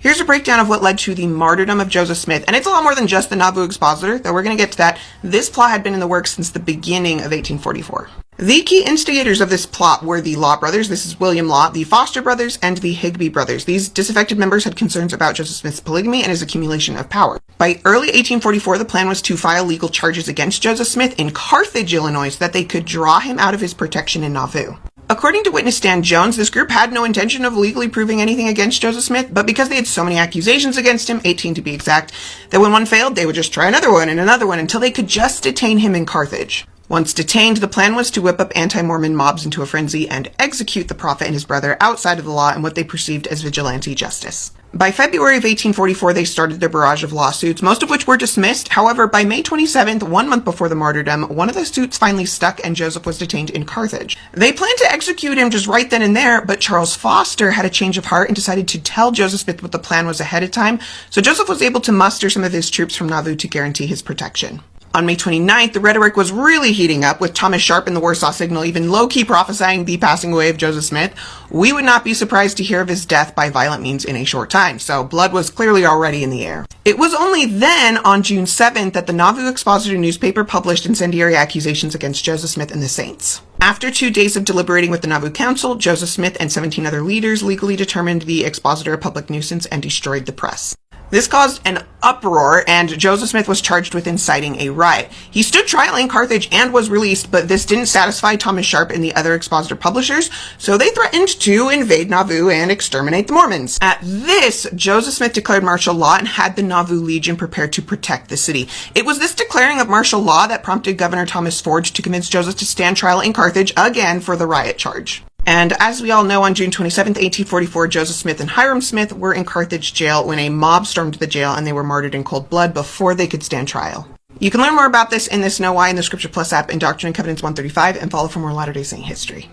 Here's a breakdown of what led to the martyrdom of Joseph Smith, and it's a lot more than just the Nauvoo expositor, though we're going to get to that. This plot had been in the works since the beginning of 1844. The key instigators of this plot were the Law brothers, this is William Law, the Foster brothers, and the Higbee brothers. These disaffected members had concerns about Joseph Smith's polygamy and his accumulation of power. By early 1844, the plan was to file legal charges against Joseph Smith in Carthage, Illinois, so that they could draw him out of his protection in Nauvoo. According to witness Stan Jones, this group had no intention of legally proving anything against Joseph Smith, but because they had so many accusations against him, 18 to be exact, that when one failed, they would just try another one and another one until they could just detain him in Carthage. Once detained, the plan was to whip up anti-Mormon mobs into a frenzy and execute the prophet and his brother outside of the law in what they perceived as vigilante justice. By February of 1844, they started their barrage of lawsuits, most of which were dismissed. However, by May 27th, 1 month before the martyrdom, one of the suits finally stuck and Joseph was detained in Carthage. They planned to execute him just right then and there, but Charles Foster had a change of heart and decided to tell Joseph Smith what the plan was ahead of time, so Joseph was able to muster some of his troops from Nauvoo to guarantee his protection. On May 29th, the rhetoric was really heating up, with Thomas Sharp in the Warsaw Signal even low-key prophesying the passing away of Joseph Smith. We would not be surprised to hear of his death by violent means in a short time, so blood was clearly already in the air. It was only then, on June 7th, that the Nauvoo Expositor newspaper published incendiary accusations against Joseph Smith and the Saints. After 2 days of deliberating with the Nauvoo Council, Joseph Smith and 17 other leaders legally determined the Expositor a public nuisance and destroyed the press. This caused an uproar, and Joseph Smith was charged with inciting a riot. He stood trial in Carthage and was released, but this didn't satisfy Thomas Sharp and the other expositor publishers, so they threatened to invade Nauvoo and exterminate the Mormons. At this, Joseph Smith declared martial law and had the Nauvoo Legion prepared to protect the city. It was this declaring of martial law that prompted Governor Thomas Forge to convince Joseph to stand trial in Carthage again for the riot charge. And as we all know, on June 27th, 1844, Joseph Smith and Hiram Smith were in Carthage jail when a mob stormed the jail and they were martyred in cold blood before they could stand trial. You can learn more about this in this Know Why in the ScripturePlus app in Doctrine and Covenants 135 and follow for more Latter-day Saint history.